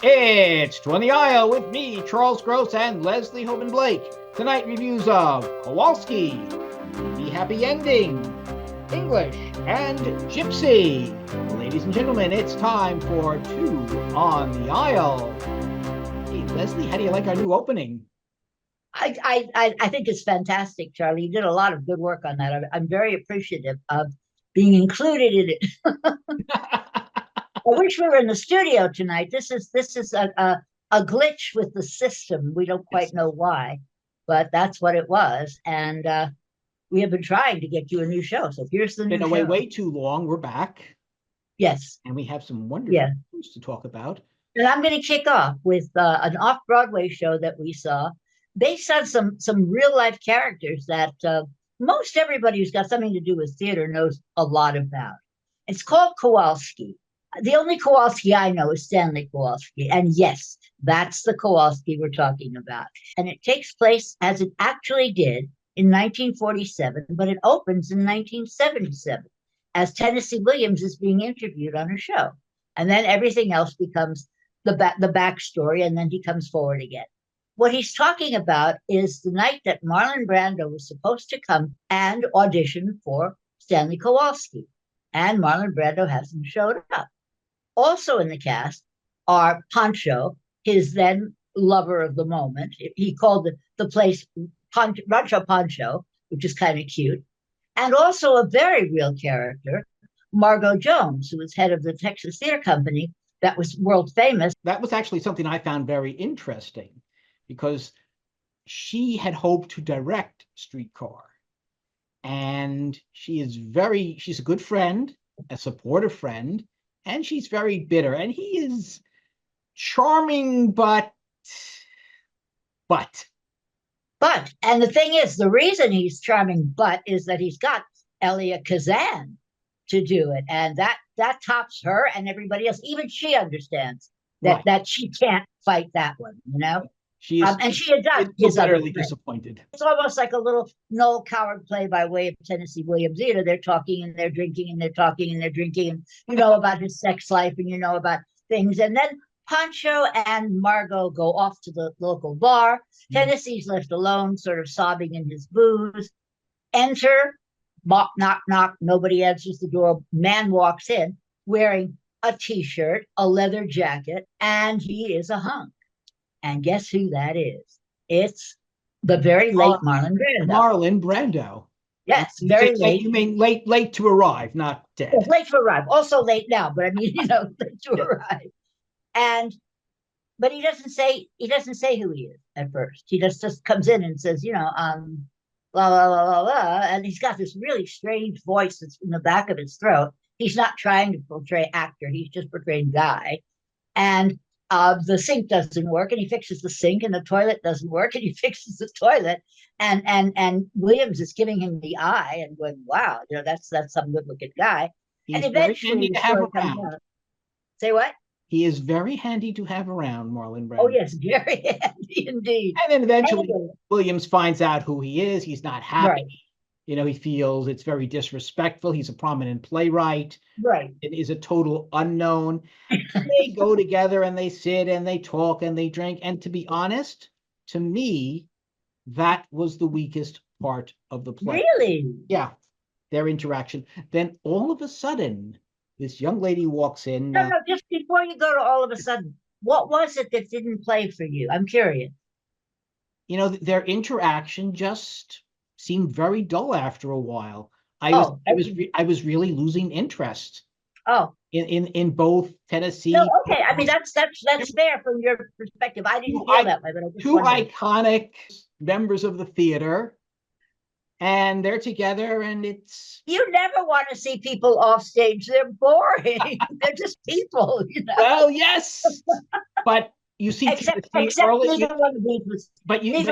It's Two on the Aisle with me, Charles Gross, and Leslie Hoban Blake. Tonight, reviews of Kowalski, The Happy Ending, English, and Gypsy. Ladies and gentlemen, it's time for Two on the Aisle. Hey, Leslie, how do you like our new opening? I think it's fantastic, Charlie. You did a lot of good work on that. I'm very appreciative of being included in it. I wish we were in the studio tonight. This is a glitch with the system. We don't Yes. quite know why, but that's what it was. And we have been trying to get you a new show. So here's the new Been away show. way too long. We're back, Yes, and we have some wonderful yeah. news to talk about. And I'm going to kick off with an off-Broadway show that we saw, based on some real life characters that most everybody who's got something to do with theater knows a lot about. It's called Kowalski. The only Kowalski I know is Stanley Kowalski, and yes, that's the Kowalski we're talking about. And it takes place as it actually did in 1947, but it opens in 1977 as Tennessee Williams is being interviewed on a show, and then everything else becomes the backstory, and then he comes forward again. What he's talking about is the night that Marlon Brando was supposed to come and audition for Stanley Kowalski, and Marlon Brando hasn't showed up. Also in the cast are Pancho, his then lover of the moment. He called the place Rancho Pancho, which is kind of cute, and also a very real character, Margot Jones, who was head of the Texas Theater Company that was world famous. That was actually something I found very interesting because she had hoped to direct Streetcar. And she's a good friend, a supportive friend, and she's very bitter. And he is charming, but. And the thing is, the reason he's charming, is that he's got Elia Kazan to do it, and that tops her and everybody else. Even she understands that she can't fight that one, you know. She is, and she does. Is utterly disappointed. It's almost like a little Noel Coward play by way of Tennessee Williams. You know, they're talking and they're drinking and they're talking and they're drinking, and you know about his sex life and you know about things, and then Pancho and Margot go off to the local bar. Tennessee's left alone, sort of sobbing in his booze. Enter, knock, knock, knock. Nobody answers the door. Man walks in wearing a t-shirt, a leather jacket, and he is a hunk. And guess who that is? It's the very late Marlon Brando. Marlon Brando. Yes, very late. You mean late to arrive, not dead. Yes, late to arrive. Also late now, but I mean, you know, late to arrive. But he doesn't say who he is at first. He just comes in and says, you know, blah, blah, blah, blah, blah. And he's got this really strange voice that's in the back of his throat. He's not trying to portray actor. He's just portraying guy. And the sink doesn't work, and he fixes the sink, and the toilet doesn't work, and he fixes the toilet. And Williams is giving him the eye and going, wow, you know, that's some good looking guy. He's and eventually the story comes out. Say what? He is very handy to have around, Marlon Brando. Oh, yes, very handy indeed. And then eventually Williams finds out who he is. He's not happy. Right. You know, he feels it's very disrespectful. He's a prominent playwright. Right. It is a total unknown. They go together and they sit and they talk and they drink. And to be honest, to me, that was the weakest part of the play. Really? Yeah, their interaction. Then all of a sudden, this young lady walks in. No, just before you go to all of a sudden, what was it that didn't play for you? I'm curious. You know, their interaction just seemed very dull after a while. I was really losing interest. Oh, in both Tennessee. No, okay. I mean, that's fair from your perspective. I didn't feel that way, but I just two iconic members of the theater, and they're together, and it's. You never want to see people off stage. They're boring. They're just people, you know. Well, yes, but. You see, except neither one of these was. But you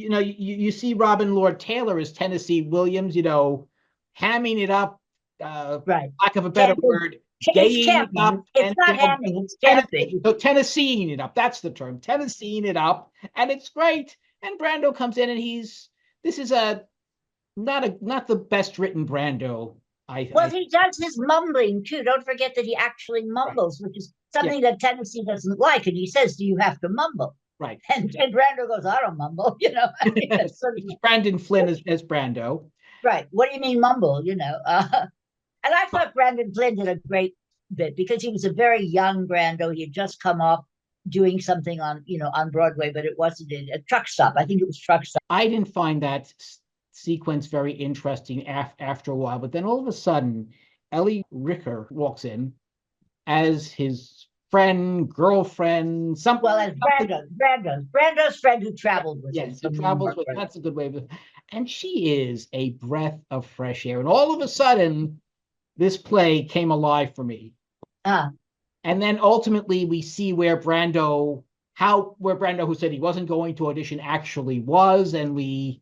know, you see Robin Lord Taylor as Tennessee Williams, you know, hamming it up. Right. Lack of a better word, gaying it up. It's not hamming, it's camping. So Tennesseeing it up. That's the term. Tennesseeing it up, and it's great. And Brando comes in, and this is not the best written Brando. He does his mumbling too. Don't forget that he actually mumbles, which is something that Tennessee doesn't like, and he says, "Do you have to mumble?" Right. And Brando goes, "I don't mumble," you know. I mean, that's sort of, It's Brandon Flynn as Brando. right. What do you mean mumble? You know. And I thought Brandon Flynn did a great bit because he was a very young Brando. He had just come off doing something on, on Broadway, but it wasn't a truck stop. I think it was truck stop. I didn't find that sequence very interesting after a while, but then all of a sudden, Ellie Ricker walks in as his friend, girlfriend, something. Well, as Brando's friend who traveled with him. Yes, he travels with. That's a good way of. And she is a breath of fresh air. And all of a sudden, this play came alive for me. And then ultimately, we see where Brando, who said he wasn't going to audition, actually was, and we.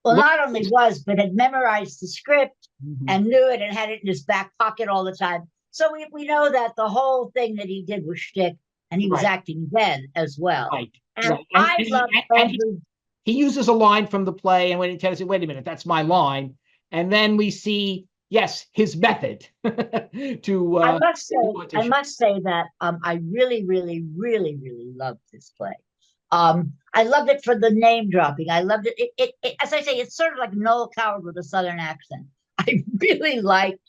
Well, not only was, but had memorized the script and knew it and had it in his back pocket all the time. So we know that the whole thing that he did was shtick, and he was acting then as well. Right. And I love he uses a line from the play, and when he tells you, "Wait a minute, that's my line," and then we see, yes, his method to. I must say that I really, really, really, really loved this play. I loved it for the name dropping. I loved it. It as I say, it's sort of like Noel Coward with a Southern accent. I really liked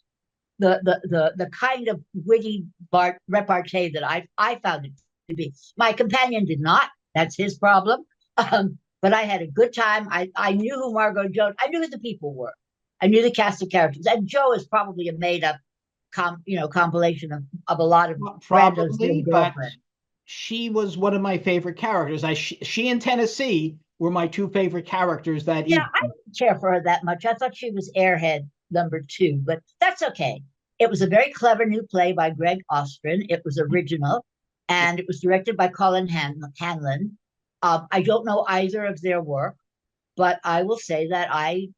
the kind of witty repartee that I found it to be. My companion did not. That's his problem. But I had a good time. I knew who Margot Jones. I knew who the people were. I knew the cast of characters. And Joe is probably a made up, compilation of a lot of probably, but she was one of my favorite characters. She and Tennessee were my two favorite characters that evening. I didn't care for her that much. I thought she was airhead number 2, but that's okay. It was a very clever new play by Greg Ostrin. It was original, and it was directed by Colin Hanlon. I don't know either of their work, but I will say that I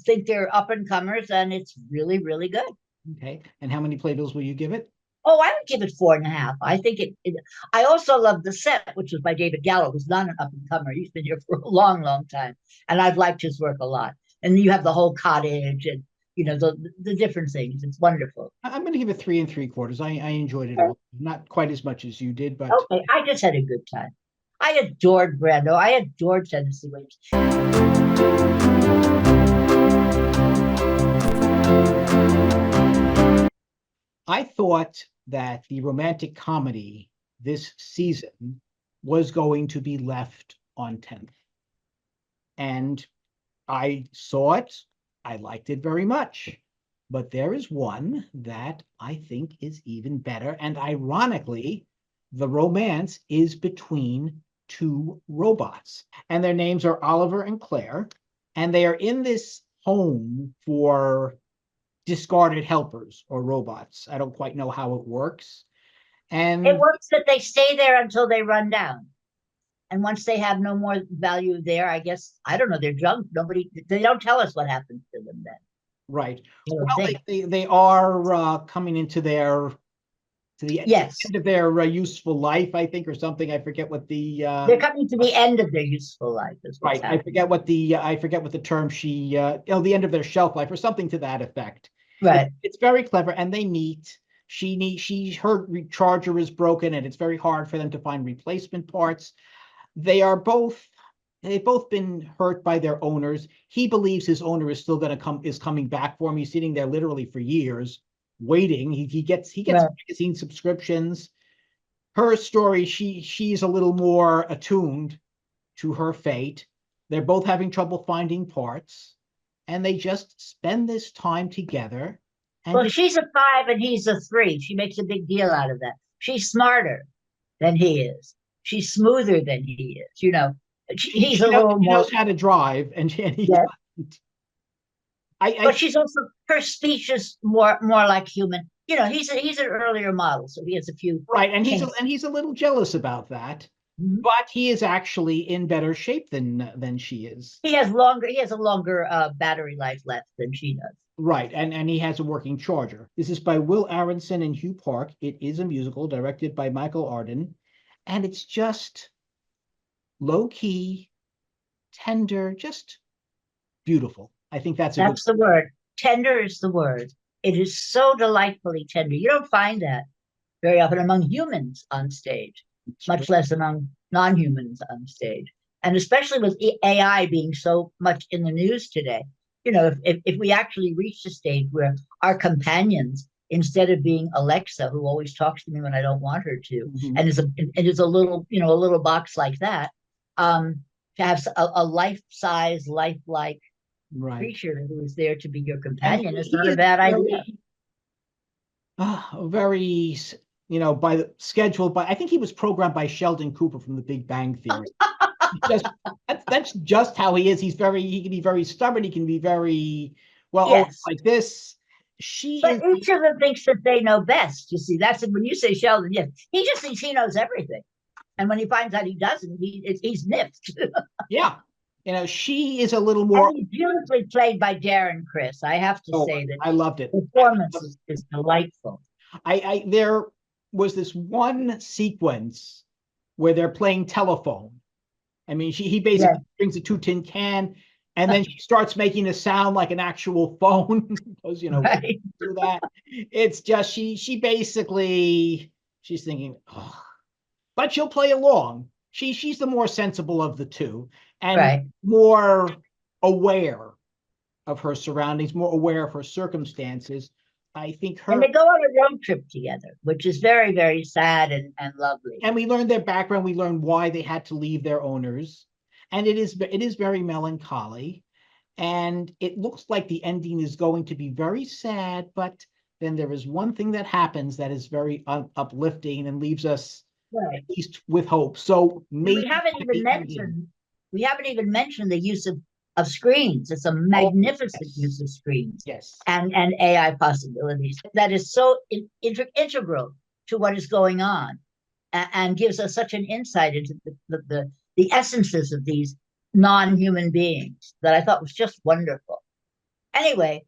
think they're up and comers, and it's really, really good. Okay. And how many playbills will you give it? Oh, I would give it 4.5. I think I also love the set, which was by David Gallo, who's not an up and comer. He's been here for a long, long time, and I've liked his work a lot. And you have the whole cottage, and the different things. It's wonderful. I'm going to give it 3 3/4. I enjoyed it all, not quite as much as you did, but okay. I just had a good time. I adored Brando. I adored Tennessee Williams. I thought that the romantic comedy this season was going to be left on 10th. And I saw it. I liked it very much. But there is one that I think is even better. And ironically, the romance is between 2 robots. And their names are Oliver and Claire. And they are in this home for discarded helpers or robots. I don't quite know how it works. And it works that they stay there until they run down. And once they have no more value there, I guess, I don't know, they're junk. They don't tell us what happens to them then. Right. Well, they are coming into the end of their useful life, I think, or something. I forget what they're coming to the end of their useful life. Right. I forget what the term the end of their shelf life or something to that effect. Right. It's very clever, and they meet. Her recharger is broken, and it's very hard for them to find replacement parts. They've both been hurt by their owners. He believes his owner is still coming back for him. He's sitting there literally for years waiting. He gets magazine subscriptions. Her story, she's a little more attuned to her fate. They're both having trouble finding parts, and they just spend this time together. Well, she's a 5 and he's a 3. She makes a big deal out of that. She's smarter than he is. She's smoother than he is. He's a little more. He knows how to drive, and he doesn't. But she's also, her speech is more like human. He's an earlier model, so he has a few. Right, and he's a little jealous about that. Mm-hmm. But he is actually in better shape than she is. He has a longer battery life left than she does. Right, and he has a working charger. This is by Will Aronson and Hugh Park. It is a musical directed by Michael Arden, and it's just low-key, tender, just beautiful. I think that's the word. Tender is the word. It is so delightfully tender. You don't find that very often among humans on stage, much less among non-humans on stage. And especially with AI being so much in the news today, if we actually reach a stage where our companions, instead of being Alexa, who always talks to me when I don't want her to, and is a little, a little box like that, to have a life-size, lifelike creature who is there to be your companion is not a bad idea. Very, by the scheduled by, I think he was programmed by Sheldon Cooper from The Big Bang Theory. That's just how he is. He can be very stubborn. He can be very, yes. like this. But each of them thinks that they know best. You see, that's when you say Sheldon, yes, he just thinks he knows everything. And when he finds out he doesn't, he's nipped. Yeah. She is a little more. And he's beautifully played by Darren Criss. I have to say that I loved it. The performance is delightful. There was this one sequence where they're playing telephone. I mean, he basically brings a 2-tin can, and then she starts making a sound like an actual phone. Because do that. It's just she basically, she's thinking, oh. But she'll play along. She's the more sensible of the two, and more aware of her surroundings, more aware of her circumstances. I think and they go on a road trip together, which is very, very sad and lovely. And we learn their background. We learn why they had to leave their owners, and it is very melancholy. And it looks like the ending is going to be very sad, but then there is one thing that happens that is very uplifting and leaves us at least with hope. So maybe we haven't even mentioned the use of screens. It's a magnificent use of screens. Yes. And AI possibilities that is so integral to what is going on, and gives us such an insight into the essences of these non-human beings that I thought was just wonderful. Anyway,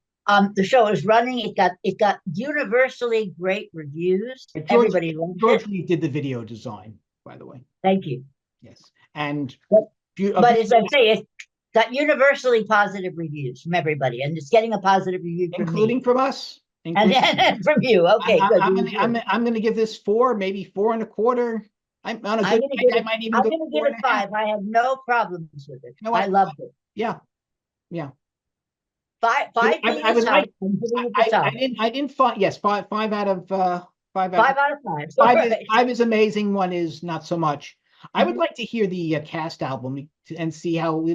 the show is running. It got universally great reviews. Everybody loved it. George Lee did the video design, by the way. Thank you. Yes, and but as I say, it got universally positive reviews from everybody, and it's getting a positive review from including me. From us, and from you. Okay, good. I'm going to give this 4, maybe 4.25. I'm on a good. I might even. I'm going to give it 5. I have no problems with it. I loved it. Yeah. 5. I was right. I didn't find. Yes, 5 out of 5. 5 out of 5. 5 is amazing. 1 is not so much. I would like to hear the cast album and see how,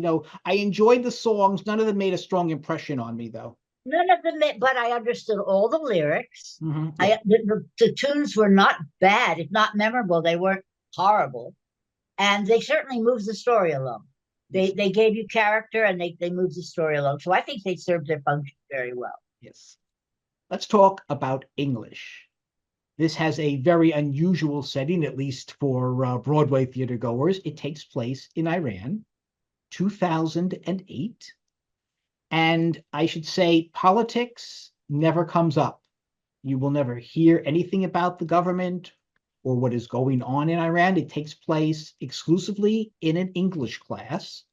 I enjoyed the songs. None of them made a strong impression on me, though. None of them, but I understood all the lyrics. The tunes were not bad, if not memorable. They weren't horrible, and they certainly moved the story along. They gave you character, and they moved the story along. So I think they served their function very well. Yes. Let's talk about English. This has a very unusual setting, at least for Broadway theater goers. It takes place in Iran, 2008. And I should say politics never comes up. You will never hear anything about the government or what is going on in Iran. It takes place exclusively in an English class.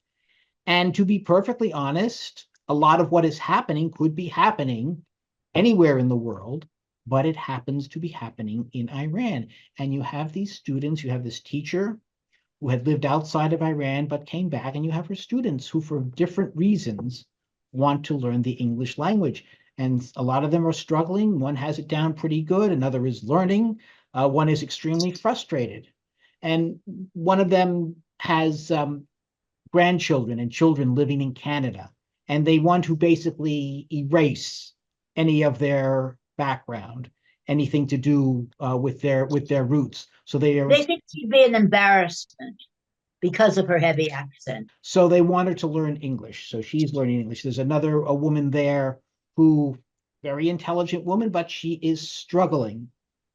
And to be perfectly honest, a lot of what is happening could be happening anywhere in the world, but it happens to be happening in Iran. And you have these students, you have this teacher who had lived outside of Iran but came back, and you have her students who, for different reasons, want to learn the English language. And a lot of them are struggling. One has it down pretty good. Another is learning. One is extremely frustrated. And one of them has grandchildren and children living in Canada. And they want to basically erase any of their background, anything to do with their roots. So they think she'd be an embarrassment because of her heavy accent. So they want her to learn English. So she's learning English. There's a woman there who, very intelligent woman, but she is struggling.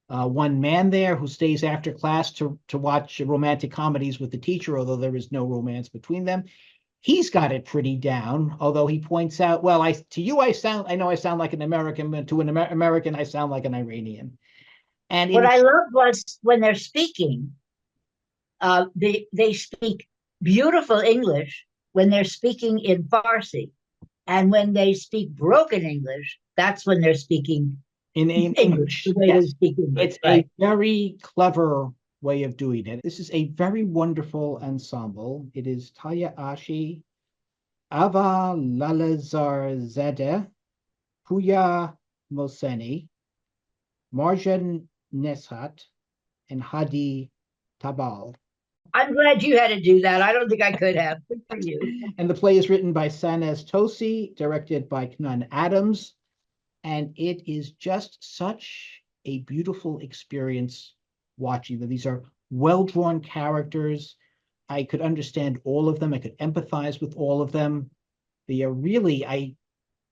One man there who stays after class to watch romantic comedies with the teacher, although there is no romance between them. He's got it pretty down, although he points out, well, I know I sound like an American, but to an American, I sound like an Iranian. And what I loved was when they're speaking, they speak beautiful English when they're speaking in Farsi. And when they speak broken English, that's when they're speaking in English, English. the way they Yes, speak English, it's right? a very clever way of doing it. This is a very wonderful ensemble. It is Talia Ashi, Ava Lalazarzadeh, Puya Moseni, Marjan Neshat, and Hadi Tabal. I'm glad you had to do that. I don't think I could have. Good for you. And the play is written by Sanez Tosi, directed by Knan Adams, and it is just such a beautiful experience watching them. These are well-drawn characters. I could understand all of them. I could empathize with all of them. They are really, I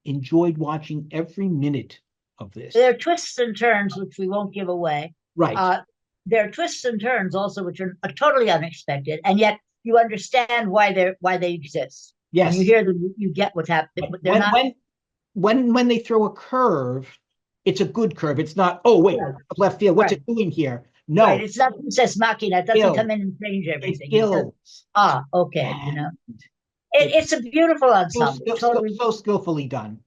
enjoyed watching every minute of this. There are twists and turns, which we won't give away. Right. There are twists and turns also, which are totally unexpected, and yet you understand why they exist. Yes. When you hear them, you get what's happening. But they're not. When they throw a curve, it's a good curve. It's not, oh wait, Right. left field. What's Right. it doing here? No, Right. It's not Princess Machina. It doesn't come in and change everything. Okay. You know, it's a beautiful ensemble. Totally. So skillfully done.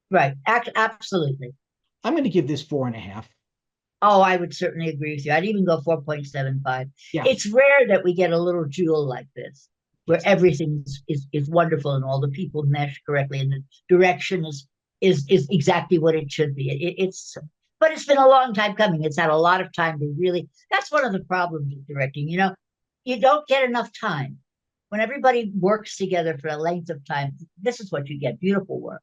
Right. Absolutely. I'm going to give this 4.5. Oh, I would certainly agree with you. I'd even go 4.75. Yeah. It's rare that we get a little jewel like this, where everything is wonderful and all the people mesh correctly and the direction is exactly what it should be. But it's been a long time coming. It's had a lot of time to really. That's one of the problems with directing. You know, you don't get enough time. When everybody works together for a length of time, this is what you get: beautiful work.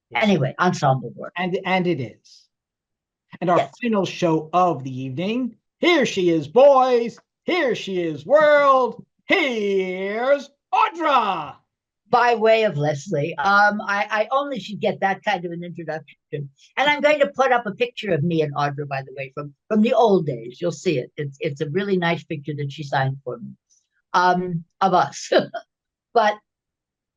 Yes. Anyway, ensemble work, and it is. And our final show of the evening, here she is, boys. Here she is, world. Here's Audra. By way of Leslie. I only should get that kind of an introduction. And I'm going to put up a picture of me and Audra, by the way, from the old days. You'll see it. It's a really nice picture that she signed for me, of us. But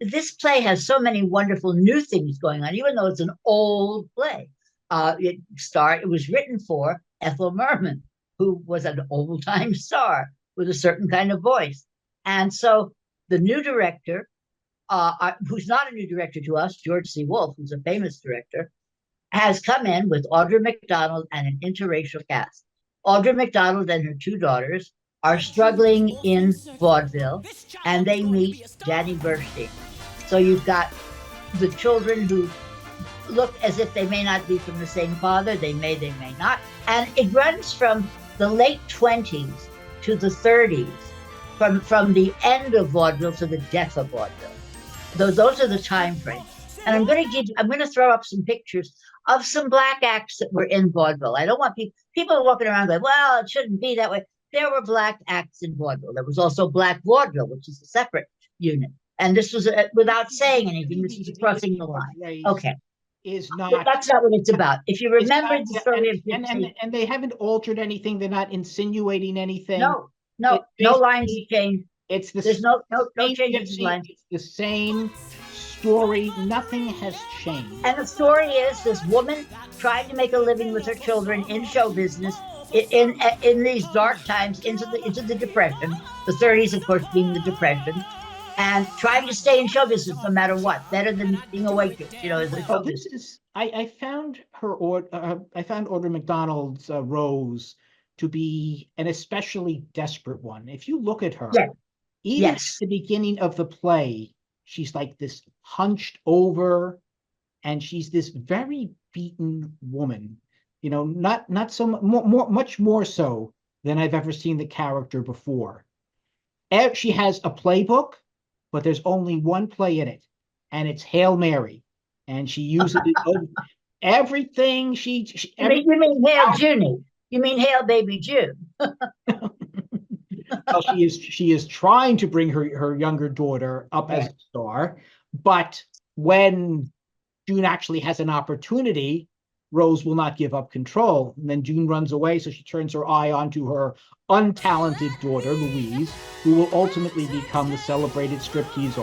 this play has so many wonderful new things going on, even though it's an old play. It was written for Ethel Merman, who was an old-time star with a certain kind of voice. And so the new director, who's not a new director to us, George C. Wolfe, who's a famous director, has come in with Audra McDonald and an interracial cast. Audra McDonald and her two daughters are struggling in vaudeville, and they meet Danny Burstein. So you've got the children who look as if they may not be from the same father. They may not. And it runs from the late 20s to the 30s, from the end of vaudeville to the death of vaudeville. Those are the time frames. And I'm going to throw up some pictures of some black acts that were in vaudeville. I don't want people walking around going, well, it shouldn't be that way. There were black acts in vaudeville. There was also black vaudeville, which is a separate unit. And this was, without saying anything, this is crossing the line. Okay. That's not what it's about. If you remember the story of Gypsy, and they haven't altered anything. They're not insinuating anything. No lines change. There's no changes in lines. It's the same story. Nothing has changed. And the story is this woman tried to make a living with her children in show business in these dark times into the Depression, the 30s, of course, being the Depression. And trying to stay in show business no matter what, better than being a waitress, I found Audra McDonald's Rose to be an especially desperate one. If you look at her, even at the beginning of the play, she's like this hunched over, and she's this very beaten woman. You know, not so much more so than I've ever seen the character before. She has a playbook, but there's only one play in it, and it's Hail Mary, and she uses it everything. You mean Hail Junie? You mean Hail Baby June? Well, she is trying to bring her younger daughter up as a star, but when June actually has an opportunity, Rose will not give up control, and then June runs away, so she turns her eye onto her untalented daughter, Louise, who will ultimately become the celebrated striptease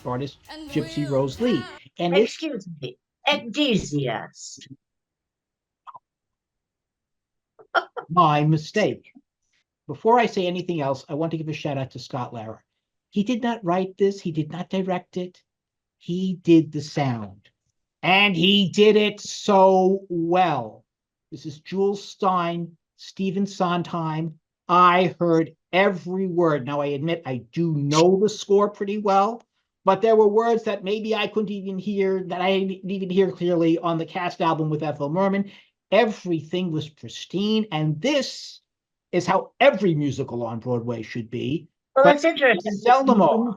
artist Gypsy Rose Lee. And excuse me, enthusiast. My mistake. Before I say anything else, I want to give a shout out to Scott Lauer. He did not write this. He did not direct it. He did the sound. And he did it so well. This is Jules Stein, Stephen Sondheim. I heard every word. Now, I admit I do know the score pretty well, but there were words that maybe I couldn't even hear, that I didn't even hear clearly on the cast album with Ethel Merman. Everything was pristine, and this is how every musical on Broadway should be. Well, But it's interesting. seldom are.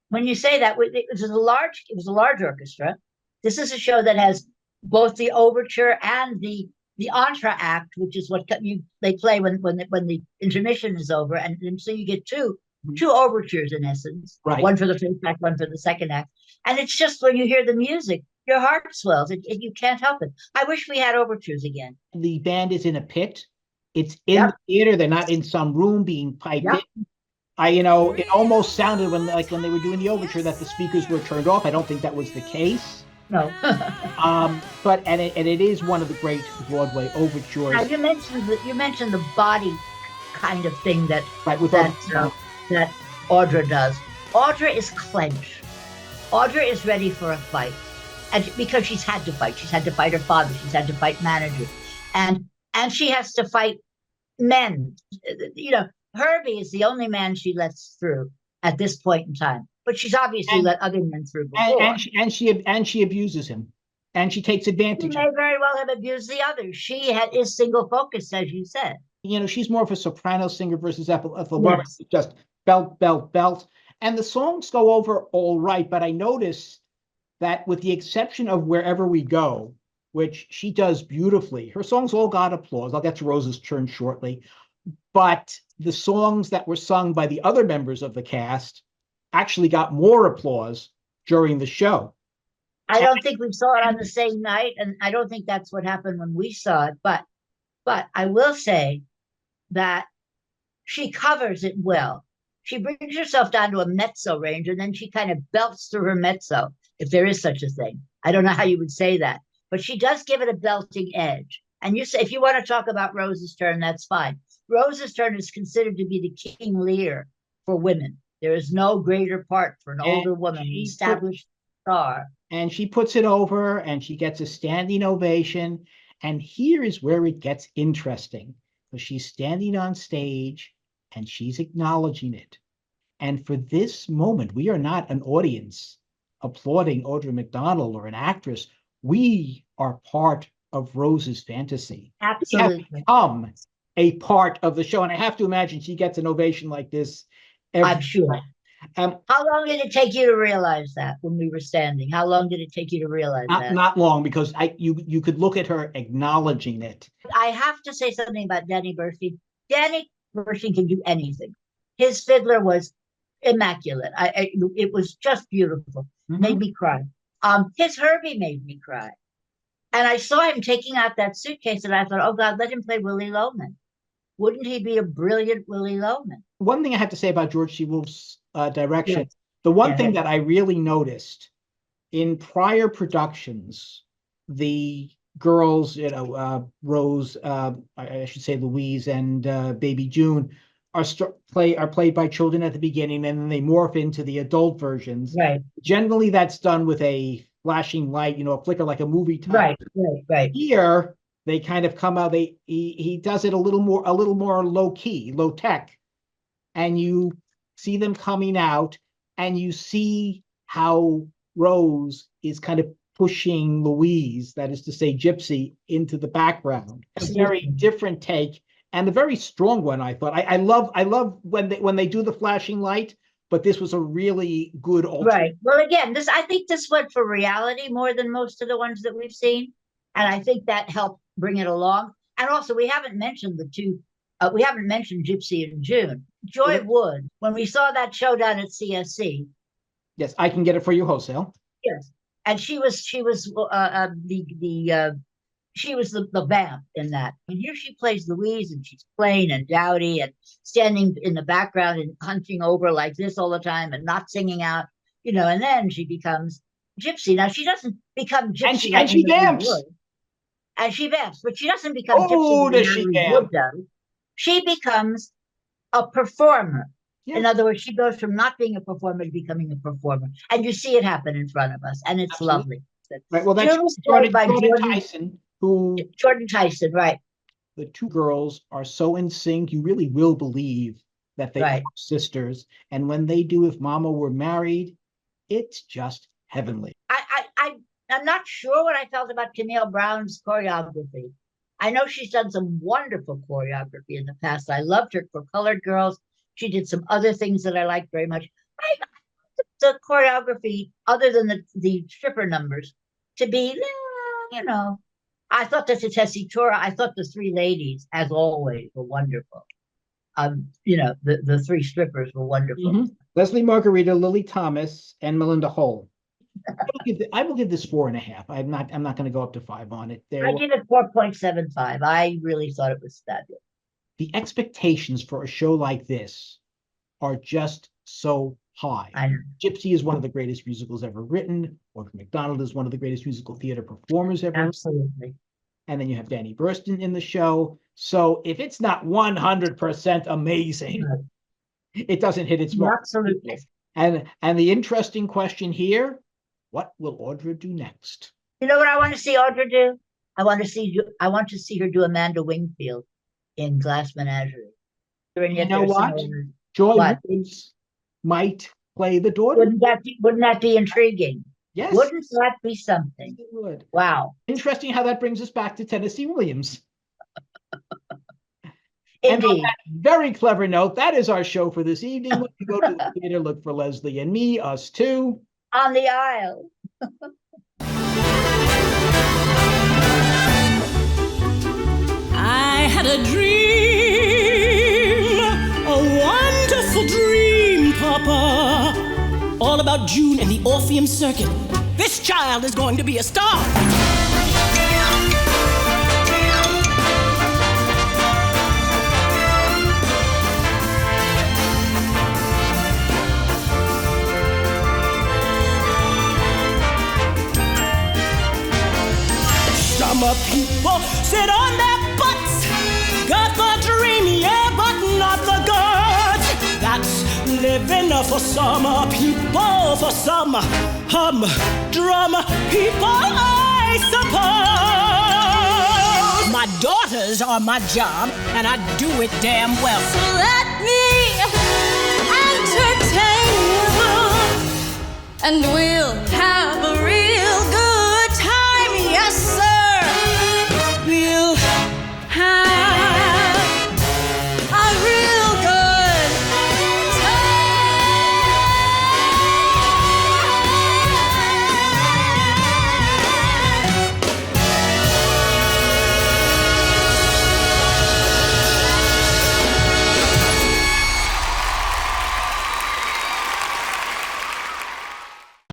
When you say that, it was a large orchestra. This is a show that has both the overture and the entr'acte, which is what they play when the intermission is over, and so you get two overtures in essence, Right. One for the first act, one for the second act, and it's just when you hear the music, your heart swells. You can't help it. I wish we had overtures again. The band is in a pit. It's in the theater. They're not in some room being piped in. It almost sounded when they were doing the overture that the speakers were turned off. I don't think that was the case. No. But it is one of the great Broadway overtures. Now, you mentioned the body kind of thing that Audra does. Audra is clenched. Audra is ready for a fight, and because she's had to fight her father, she's had to fight managers, and she has to fight men. Herbie is the only man she lets through at this point in time, but she's obviously let other men through before. And she abuses him, and she takes advantage. She may very well have abused the others. She is single focused, as you said. She's more of a soprano singer versus Ethel Merman. Just belt, belt, belt, and the songs go over all right. But I notice that, with the exception of Wherever We Go, which she does beautifully, her songs all got applause. I'll get to Rose's turn shortly. But the songs that were sung by the other members of the cast actually got more applause during the show. I don't think we saw it on the same night, and I don't think that's what happened when we saw it. But I will say that she covers it well. She brings herself down to a mezzo range, and then she kind of belts through her mezzo, if there is such a thing. I don't know how you would say that, but she does give it a belting edge. And you say, if you want to talk about Rose's turn, that's fine. Rose's turn is considered to be the King Lear for women. There is no greater part for an older woman, an established star. And she puts it over, and she gets a standing ovation. And here is where it gets interesting, because she's standing on stage, and she's acknowledging it. And for this moment, we are not an audience applauding Audra McDonald or an actress. We are part of Rose's fantasy. Absolutely. We have become a part of the show. And I have to imagine she gets an ovation like this I'm sure. How long did it take you to realize that when we were standing? How long did it take you to realize that? Not long, because you could look at her acknowledging it. I have to say something about Danny Burstein. Danny Burstein can do anything. His fiddler was immaculate. It was just beautiful. Mm-hmm. Made me cry. His Herbie made me cry. And I saw him taking out that suitcase, and I thought, oh God, let him play Willie Loman. Wouldn't he be a brilliant Willie Loman? One thing I have to say about George C. Wolfe's direction, the one thing that I really noticed in prior productions, the girls, Rose, I should say Louise, and Baby June are played by children at the beginning, and then they morph into the adult versions. Right. Generally, that's done with a flashing light, a flicker like a movie type. Right. Here, they kind of come out. He does it a little more low key, low tech, and you see them coming out, and you see how Rose is kind of pushing Louise, that is to say, Gypsy, into the background. A very different take, and a very strong one. I thought. I love when they do the flashing light, but this was a really good alternate. Right. Well, again, I think this went for reality more than most of the ones that we've seen, and I think that helped bring it along. And also, we haven't mentioned the two. We haven't mentioned Gypsy and June. Joy Wood, when we saw that showdown at CSC. Yes, I can get it for you wholesale. Yes, and she was the vamp in that. And here she plays Louise, and she's plain and dowdy and standing in the background and hunching over like this all the time and not singing out, and then she becomes Gypsy. Now, she doesn't become Gypsy. And she vamps. And she vamps, but she doesn't become Gypsy. Does she vamp? She becomes a performer. Yeah. In other words, she goes from not being a performer to becoming a performer. And you see it happen in front of us, and it's lovely. Right. Well, that's Jordan Tyson. who Jordan Tyson, right? the two girls are so in sync, you really will believe that they Right. are sisters. And when they do If Mama Were Married, it's just heavenly. I'm not sure what I felt about Camille Brown's choreography. I know she's done some wonderful choreography in the past. I loved her for Colored Girls. She did some other things that I liked very much. The choreography, other than the stripper numbers, to be, you know, I thought that the tessitura, I thought the three ladies, as always, were wonderful. The three strippers were wonderful. Mm-hmm. Leslie Margarita, Lily Thomas, and Melinda Hull. I will give this 4.5. I'm not going to go up to 5 on it. I give it 4.75. I really thought it was fabulous. The expectations for a show like this are just so high. Gypsy is one of the greatest musicals ever written. Audra McDonald is one of the greatest musical theater performers ever. Absolutely. And then you have Danny Burston in the show. So if it's not 100% amazing, right, it doesn't hit its mark. Absolutely. And the interesting question here, what will Audra do next? You know what I want to see Audra do? I want to see her do Amanda Wingfield in Glass Menagerie. You know what? Joy Woods might play the daughter. Wouldn't that be intriguing? Yes. Wouldn't that be something? It would. Wow. Interesting how that brings us back to Tennessee Williams. Indeed. And on that very clever note, that is our show for this evening. When you go to the theater, look for Leslie and me, us too. On the aisle. I had a dream, a wonderful dream, Papa, all about June and the Orpheum Circuit. This child is going to be a star. Summer people sit on their butts, got the dream, yeah, but not the guts. That's living for summer people, for some humdrum people, I suppose. My daughters are my job, and I do it damn well. So